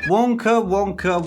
Wonka,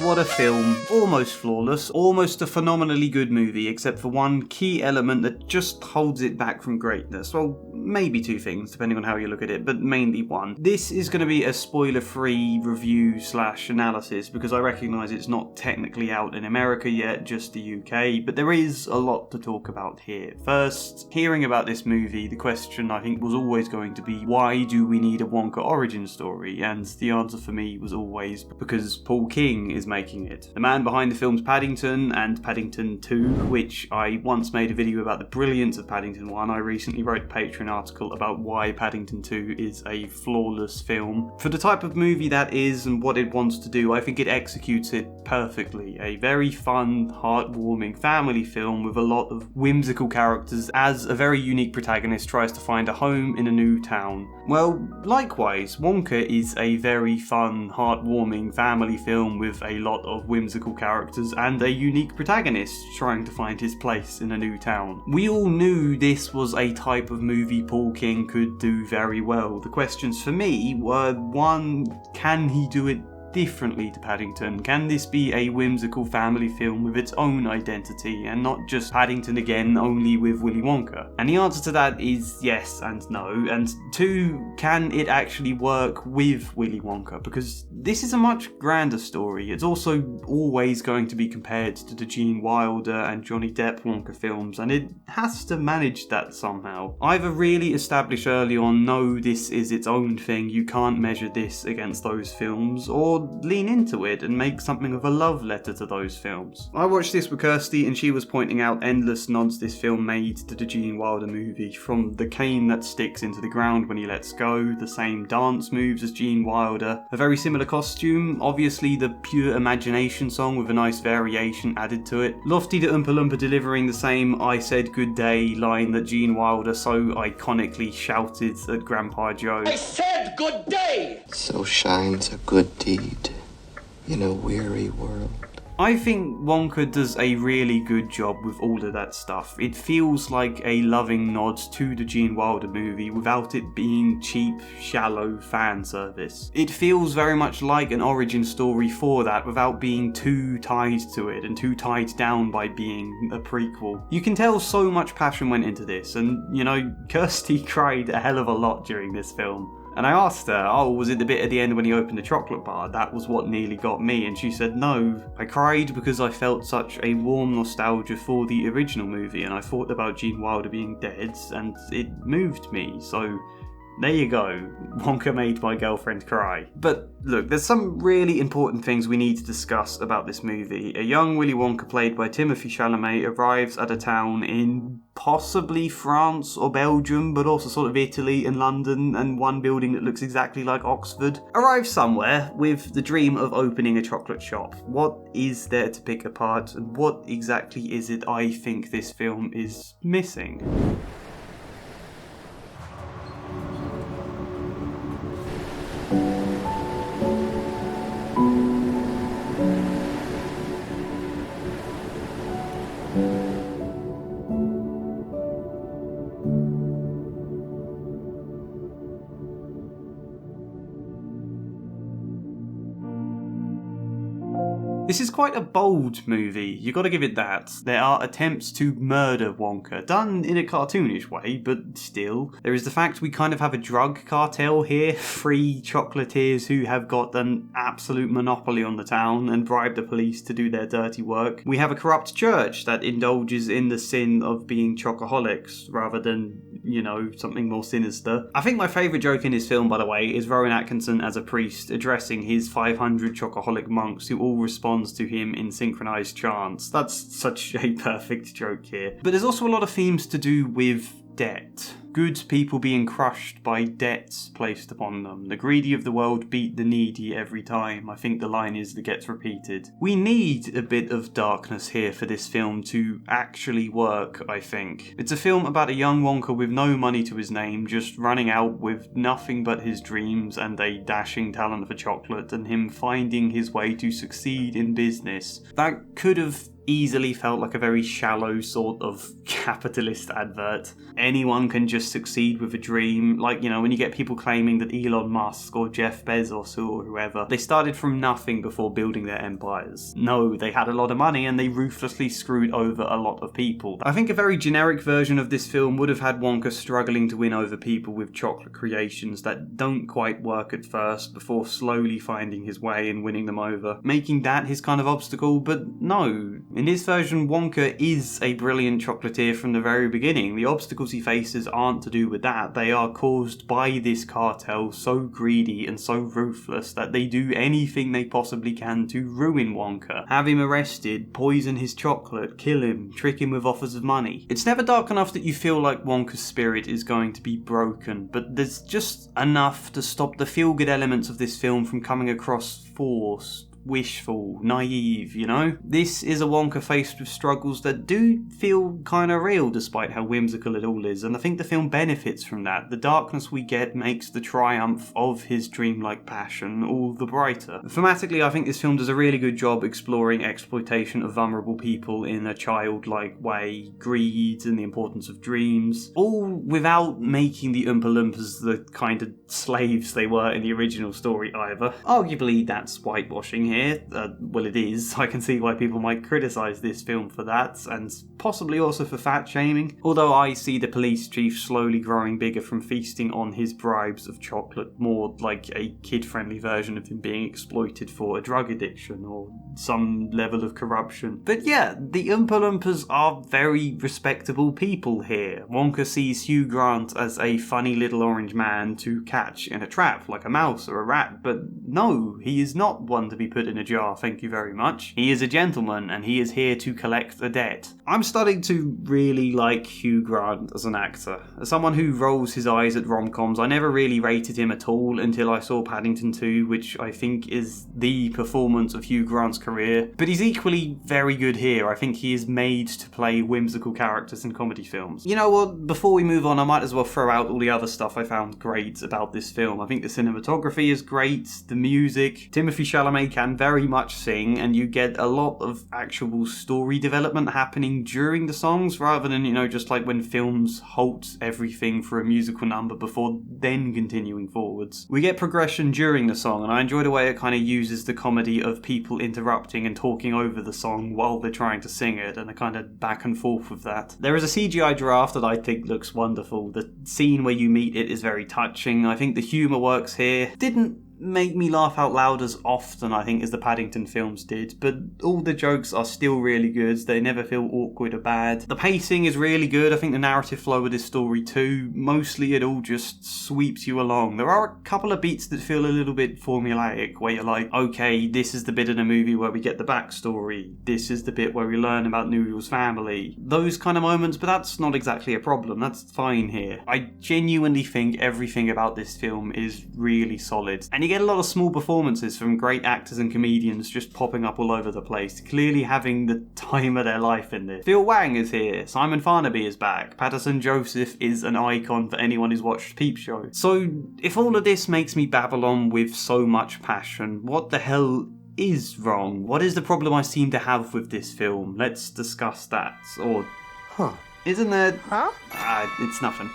what a film. Almost flawless, almost a phenomenally good movie, except for one key element that just holds it back from greatness. Well, maybe two things, depending on how you look at it, but mainly one. This is going to be a spoiler-free review/analysis, because I recognise it's not technically out in America yet, just the UK, but there is a lot to talk about here. First, hearing about this movie, the question I think was always going to be, why do we need a Wonka origin story? And the answer for me was always because Paul King is making it. The man behind the films Paddington and Paddington 2, which I once made a video about the brilliance of Paddington 1. I recently wrote a Patreon article about why Paddington 2 is a flawless film. For the type of movie that is and what it wants to do, I think it executes it perfectly. A very fun, heartwarming family film with a lot of whimsical characters as a very unique protagonist tries to find a home in a new town. Well, likewise, Wonka is a very fun, heartwarming family film with a lot of whimsical characters and a unique protagonist trying to find his place in a new town. We all knew this was a type of movie Paul King could do very well. The questions for me were, one, can he do it differently to Paddington? Can this be a whimsical family film with its own identity and not just Paddington again, only with Willy Wonka? And the answer to that is yes and no. And two, can it actually work with Willy Wonka? Because this is a much grander story. It's also always going to be compared to the Gene Wilder and Johnny Depp Wonka films, and it has to manage that somehow. Either really establish early on, no, this is its own thing, you can't measure this against those films, or lean into it and make something of a love letter to those films. I watched this with Kirsty and she was pointing out endless nods this film made to the Gene Wilder movie, from the cane that sticks into the ground when he lets go, the same dance moves as Gene Wilder, a very similar costume, obviously the Pure Imagination song with a nice variation added to it, Lofty the Oompa Loompa delivering the same I said good day line that Gene Wilder so iconically shouted at Grandpa Joe. I said good day! So shines a good deed in a weary world. I think Wonka does a really good job with all of that stuff. It feels like a loving nod to the Gene Wilder movie without it being cheap, shallow fan service. It feels very much like an origin story for that without being too tied to it and too tied down by being a prequel. You can tell so much passion went into this, and you know, Kirsty cried a hell of a lot during this film. And I asked her, oh, was it the bit at the end when he opened the chocolate bar? That was what nearly got me. And she said, no, I cried because I felt such a warm nostalgia for the original movie, and I thought about Gene Wilder being dead, and it moved me. So there you go, Wonka made my girlfriend cry. But look, there's some really important things we need to discuss about this movie. A young Willy Wonka played by Timothee Chalamet arrives at a town in possibly France or Belgium, but also sort of Italy and London, and one building that looks exactly like Oxford. Arrives somewhere with the dream of opening a chocolate shop. What is there to pick apart, and what exactly is it I think this film is missing? This is quite a bold movie, you gotta give it that. There are attempts to murder Wonka, done in a cartoonish way, but still. There is the fact we kind of have a drug cartel here, 3 chocolatiers who have got an absolute monopoly on the town and bribe the police to do their dirty work. We have a corrupt church that indulges in the sin of being chocoholics, rather than, you know, something more sinister. I think my favourite joke in this film, by the way, is Rowan Atkinson as a priest addressing his 500 chocoholic monks who all respond to him in synchronized chants. That's such a perfect joke here. But there's also a lot of themes to do with debt. Good people being crushed by debts placed upon them. The greedy of the world beat the needy every time, I think the line is that gets repeated. We need a bit of darkness here for this film to actually work, I think. It's a film about a young Wonka with no money to his name, just running out with nothing but his dreams and a dashing talent for chocolate, and him finding his way to succeed in business. That could have easily felt like a very shallow sort of capitalist advert. Anyone can just succeed with a dream. Like, when you get people claiming that Elon Musk or Jeff Bezos or whoever, they started from nothing before building their empires. No, they had a lot of money and they ruthlessly screwed over a lot of people. I think a very generic version of this film would have had Wonka struggling to win over people with chocolate creations that don't quite work at first before slowly finding his way and winning them over, making that his kind of obstacle. But no, in this version Wonka is a brilliant chocolatier from the very beginning. The obstacles he faces aren't to do with that, they are caused by this cartel so greedy and so ruthless that they do anything they possibly can to ruin Wonka, have him arrested, poison his chocolate, kill him, trick him with offers of money. It's never dark enough that you feel like Wonka's spirit is going to be broken, but there's just enough to stop the feel-good elements of this film from coming across forced, wishful, naive, This is a Wonka faced with struggles that do feel kind of real despite how whimsical it all is, and I think the film benefits from that. The darkness we get makes the triumph of his dreamlike passion all the brighter. Thematically, I think this film does a really good job exploring exploitation of vulnerable people in a childlike way, greed and the importance of dreams, all without making the Oompa Loompas the kind of slaves they were in the original story either. Arguably, that's whitewashing here. Well, it is. I can see why people might criticise this film for that, and possibly also for fat shaming. Although I see the police chief slowly growing bigger from feasting on his bribes of chocolate, more like a kid-friendly version of him being exploited for a drug addiction or some level of corruption. But yeah, the Oompa Loompas are very respectable people here. Wonka sees Hugh Grant as a funny little orange man to catch in a trap, like a mouse or a rat, but no, he is not one to be put in a jar, thank you very much. He is a gentleman, and he is here to collect a debt. I'm starting to really like Hugh Grant as an actor. As someone who rolls his eyes at rom-coms, I never really rated him at all until I saw Paddington 2, which I think is the performance of Hugh Grant's career. But he's equally very good here. I think he is made to play whimsical characters in comedy films. You know what, before we move on, I might as well throw out all the other stuff I found great about this film. I think the cinematography is great, the music, Timothee Chalamet can very much sing, and you get a lot of actual story development happening during the songs, rather than, just like when films halt everything for a musical number before then continuing forwards. We get progression during the song, and I enjoy the way it kind of uses the comedy of people interrupting and talking over the song while they're trying to sing it, and a kind of back and forth with that. There is a CGI giraffe that I think looks wonderful. The scene where you meet it is very touching. I think the humour works here. Didn't make me laugh out loud as often, I think, as the Paddington films did, but all the jokes are still really good. They never feel awkward or bad. The pacing is really good. I think the narrative flow of this story too, mostly it all just sweeps you along. There are a couple of beats that feel a little bit formulaic, where you're like, okay, this is the bit in the movie where we get the backstory, this is the bit where we learn about Noodle's family, those kind of moments, but that's not exactly a problem. That's fine here. I genuinely think everything about this film is really solid, and you get a lot of small performances from great actors and comedians just popping up all over the place, clearly having the time of their life in this. Phil Wang is here, Simon Farnaby is back, Patterson Joseph is an icon for anyone who's watched Peep Show. So if all of this makes me babble on with so much passion, what the hell is wrong? What is the problem I seem to have with this film? Let's discuss that. Or... Isn't there... it's nothing.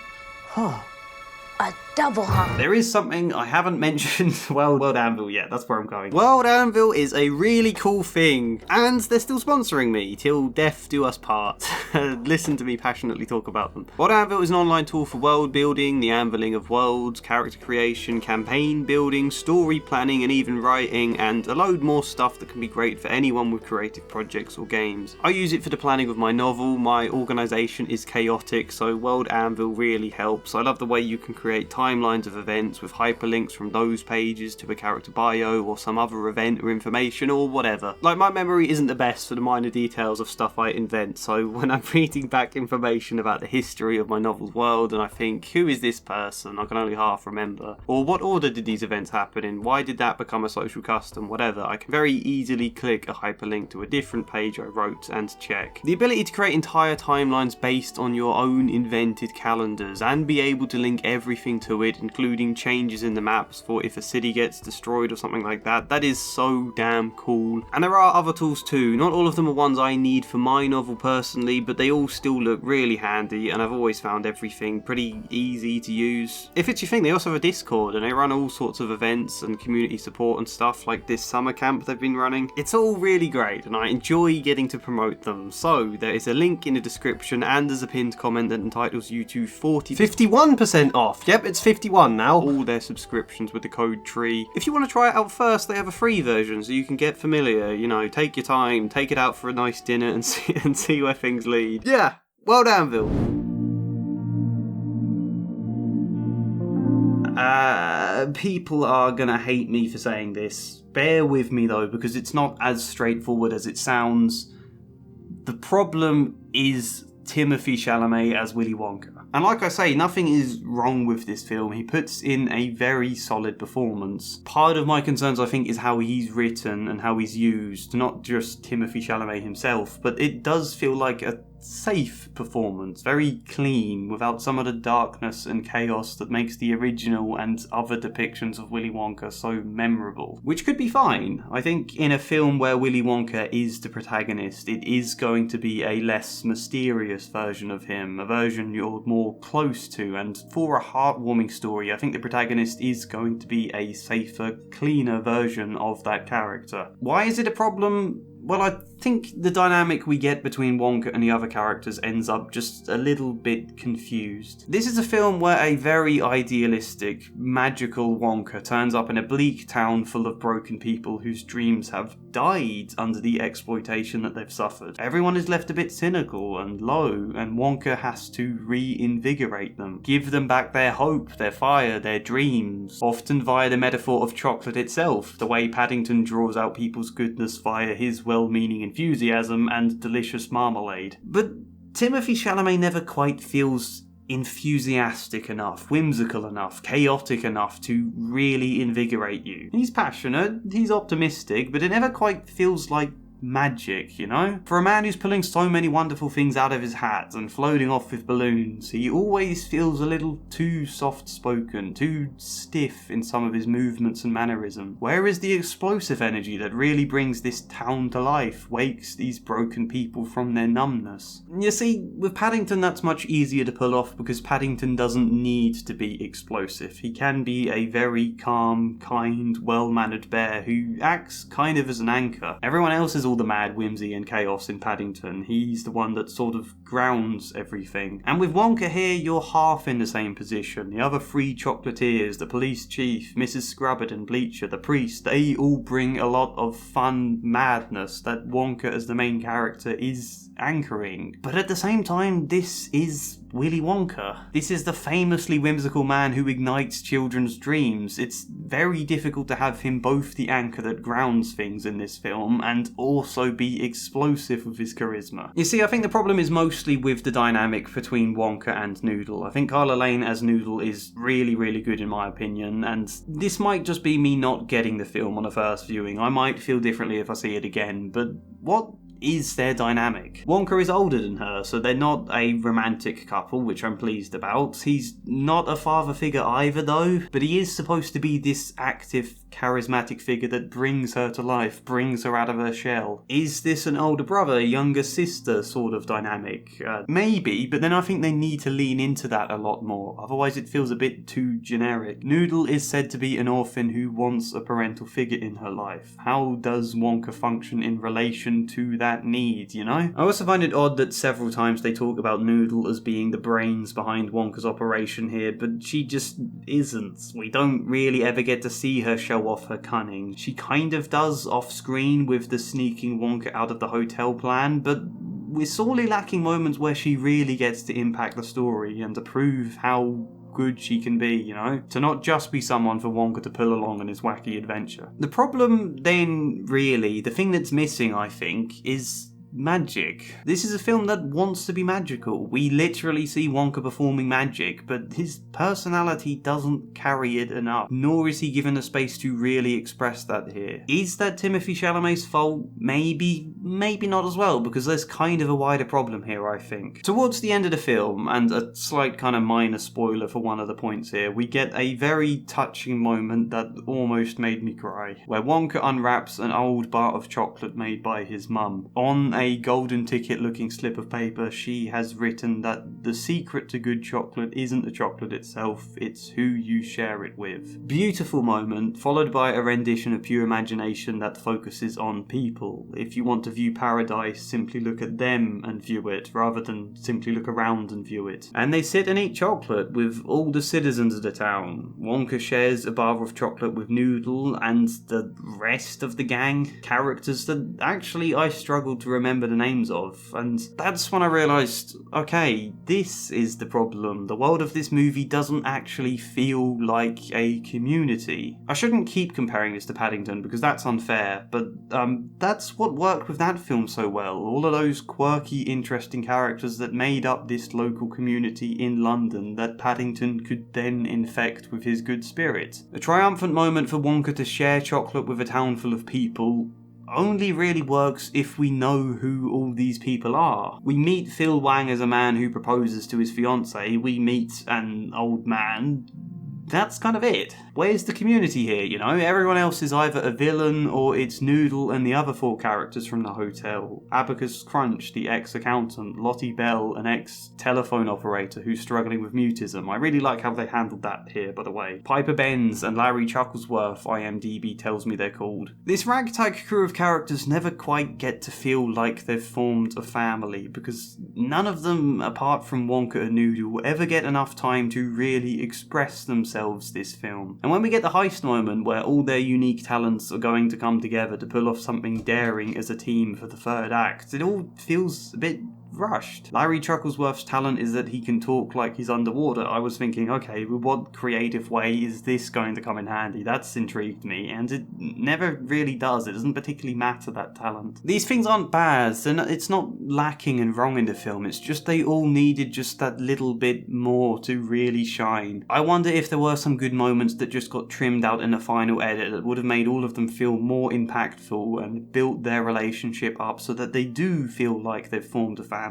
A double hump. There is something I haven't mentioned. Well, World Anvil, yeah, that's where I'm going. World Anvil is a really cool thing, and they're still sponsoring me, till death do us part. Listen to me passionately talk about them. World Anvil is an online tool for world building, the anviling of worlds, character creation, campaign building, story planning, and even writing, and a load more stuff that can be great for anyone with creative projects or games. I use it for the planning of my novel. My organisation is chaotic, so World Anvil really helps. I love the way you can create timelines of events with hyperlinks from those pages to a character bio or some other event or information or whatever. Like, my memory isn't the best for the minor details of stuff I invent, so when I'm reading back information about the history of my novel's world and I think, who is this person? I can only half remember. Or what order did these events happen in? Why did that become a social custom? Whatever. I can very easily click a hyperlink to a different page I wrote and check. The ability to create entire timelines based on your own invented calendars and be able to link everything to to it, including changes in the maps for if a city gets destroyed or something like that. That is so damn cool. And there are other tools too. Not all of them are ones I need for my novel personally, but they all still look really handy, and I've always found everything pretty easy to use. If it's your thing, they also have a Discord, and they run all sorts of events and community support and stuff, like this summer camp they've been running. It's all really great, and I enjoy getting to promote them. So there is a link in the description, and there's a pinned comment that entitles you to 51% off. Yep, it's 51 now. All their subscriptions with the code TREE. If you want to try it out first, they have a free version, so you can get familiar. You know, take your time, take it out for a nice dinner, and see where things lead. Yeah, well done, Anvil. People are gonna hate me for saying this. Bear with me though, because it's not as straightforward as it sounds. The problem is Timothee Chalamet as Willy Wonka. And like I say, nothing is wrong with this film. He puts in a very solid performance. Part of my concerns, I think, is how he's written and how he's used. Not just Timothee Chalamet himself, but it does feel like a safe performance, very clean, without some of the darkness and chaos that makes the original and other depictions of Willy Wonka so memorable. Which could be fine. I think in a film where Willy Wonka is the protagonist, it is going to be a less mysterious version of him, a version you're more close to, and for a heartwarming story, I think the protagonist is going to be a safer, cleaner version of that character. Why is it a problem? Well, I think the dynamic we get between Wonka and the other characters ends up just a little bit confused. This is a film where a very idealistic, magical Wonka turns up in a bleak town full of broken people whose dreams have died under the exploitation that they've suffered. Everyone is left a bit cynical and low, and Wonka has to reinvigorate them, give them back their hope, their fire, their dreams, often via the metaphor of chocolate itself, the way Paddington draws out people's goodness via his well-meaning enthusiasm and delicious marmalade. But Timothee Chalamet never quite feels enthusiastic enough, whimsical enough, chaotic enough to really invigorate you. He's passionate, he's optimistic, but it never quite feels like magic, you know? For a man who's pulling so many wonderful things out of his hat and floating off with balloons, he always feels a little too soft-spoken, too stiff in some of his movements and mannerism. Where is the explosive energy that really brings this town to life, wakes these broken people from their numbness? You see, with Paddington that's much easier to pull off because Paddington doesn't need to be explosive. He can be a very calm, kind, well-mannered bear who acts kind of as an anchor. Everyone else is all the mad whimsy and chaos in Paddington. He's the one that sort of grounds everything. And with Wonka here, you're half in the same position. The other three chocolatiers, the police chief, Mrs. Scrubbert and Bleacher, the priest, they all bring a lot of fun madness that Wonka as the main character is anchoring. But at the same time, this is Willy Wonka. This is the famously whimsical man who ignites children's dreams. It's very difficult to have him both the anchor that grounds things in this film and also be explosive with his charisma. You see, I think the problem is mostly with the dynamic between Wonka and Noodle. I think Carla Lane as Noodle is really, really good in my opinion, and this might just be me not getting the film on a first viewing. I might feel differently if I see it again, but what is their dynamic? Wonka is older than her, so they're not a romantic couple, which I'm pleased about. He's not a father figure either though, but he is supposed to be this active, charismatic figure that brings her to life, brings her out of her shell. Is this an older brother, younger sister sort of dynamic? Maybe, but then I think they need to lean into that a lot more, otherwise it feels a bit too generic. Noodle is said to be an orphan who wants a parental figure in her life. How does Wonka function in relation to that need, you know? I also find it odd that several times they talk about Noodle as being the brains behind Wonka's operation here, but she just isn't. We don't really ever get to see her show off her cunning. She kind of does off screen with the sneaking Wonka out of the hotel plan, but we're sorely lacking moments where she really gets to impact the story and to prove how good she can be, you know? To not just be someone for Wonka to pull along on his wacky adventure. The problem then, really, the thing that's missing, I think, is magic. This is a film that wants to be magical. We literally see Wonka performing magic, but his personality doesn't carry it enough, nor is he given the space to really express that here. Is that Timothee Chalamet's fault? Maybe, maybe not as well, because there's kind of a wider problem here, I think. Towards the end of the film, and a slight kind of minor spoiler for one of the points here, we get a very touching moment that almost made me cry, where Wonka unwraps an old bar of chocolate made by his mum. On a golden ticket looking slip of paper, she has written that the secret to good chocolate isn't the chocolate itself, it's who you share it with. Beautiful moment, followed by a rendition of pure imagination that focuses on people. If you want to view paradise, simply look at them and view it, rather than simply look around and view it. And they sit and eat chocolate with all the citizens of the town. Wonka shares a bar of chocolate with Noodle and the rest of the gang, characters that actually I struggled to remember the names of, and that's when I realised, okay, this is the problem. The world of this movie doesn't actually feel like a community. I shouldn't keep comparing this to Paddington because that's unfair, but that's what worked with that film so well. All of those quirky, interesting characters that made up this local community in London that Paddington could then infect with his good spirit. A triumphant moment for Wonka to share chocolate with a town full of people only really works if we know who all these people are. We meet Phil Wang as a man who proposes to his fiancée, we meet an old man. That's kind of it. Where's the community here, you know? Everyone else is either a villain or it's Noodle and the other four characters from the hotel. Abacus Crunch, the ex-accountant, Lottie Bell, an ex-telephone operator who's struggling with mutism. I really like how they handled that here, by the way. Piper Benz and Larry Chucklesworth, IMDb tells me they're called. This ragtag crew of characters never quite get to feel like they've formed a family, because none of them, apart from Wonka and Noodle, ever get enough time to really express themselves this film. And when we get the heist moment where all their unique talents are going to come together to pull off something daring as a team for the third act, it all feels a bit rushed. Larry Chucklesworth's talent is that he can talk like he's underwater. I was thinking, okay, well, what creative way is this going to come in handy? That's intrigued me, and it never really does. It doesn't particularly matter, that talent. These things aren't bad, it's not lacking and wrong in the film, it's just they all needed just that little bit more to really shine. I wonder if there were some good moments that just got trimmed out in the final edit that would have made all of them feel more impactful and built their relationship up so that they do feel like they've formed a family.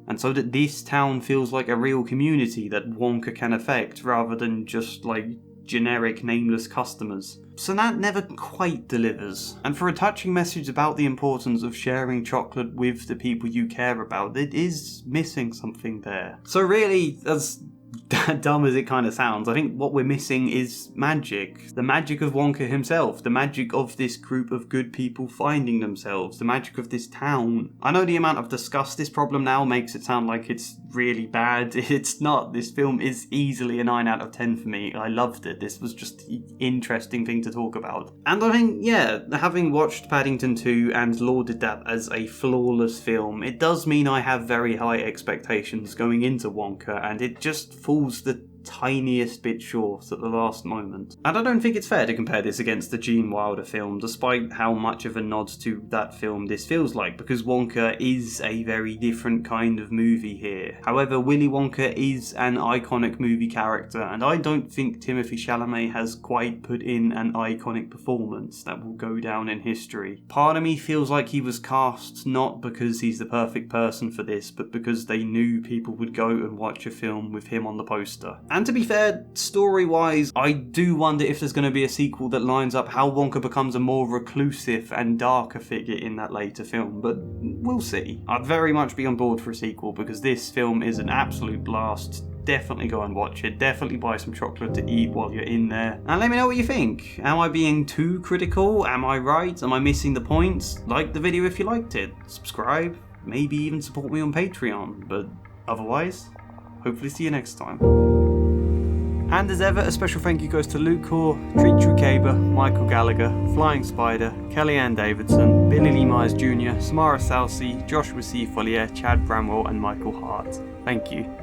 And so that this town feels like a real community that Wonka can affect, rather than just like generic nameless customers. So that never quite delivers. And for a touching message about the importance of sharing chocolate with the people you care about, it is missing something there. So really, as dumb as it kind of sounds, I think what we're missing is magic. The magic of Wonka himself, the magic of this group of good people finding themselves, the magic of this town. I know the amount I've discussed this problem now makes it sound like it's really bad. It's not. This film is easily a 9 out of 10 for me. I loved it. This was just an interesting thing to talk about. And I think, yeah, having watched Paddington 2 and lauded that as a flawless film, it does mean I have very high expectations going into Wonka, and it just falls the tiniest bit short at the last moment. And I don't think it's fair to compare this against the Gene Wilder film, despite how much of a nod to that film this feels like, because Wonka is a very different kind of movie here. However, Willy Wonka is an iconic movie character, and I don't think Timothee Chalamet has quite put in an iconic performance that will go down in history. Part of me feels like he was cast not because he's the perfect person for this, but because they knew people would go and watch a film with him on the poster. And to be fair, story-wise, I do wonder if there's going to be a sequel that lines up how Wonka becomes a more reclusive and darker figure in that later film, but we'll see. I'd very much be on board for a sequel because this film is an absolute blast. Definitely go and watch it. Definitely buy some chocolate to eat while you're in there. And let me know what you think. Am I being too critical? Am I right? Am I missing the points? Like the video if you liked it. Subscribe. Maybe even support me on Patreon. But otherwise, hopefully see you next time. And as ever, a special thank you goes to Luke Hoare, Treat Trukaba, Michael Gallagher, Flying Spider, Kellyanne Davidson, Billy Lee Myers Jr., Samara Salsi, Joshua C. Follier, Chad Bramwell and Michael Hart. Thank you.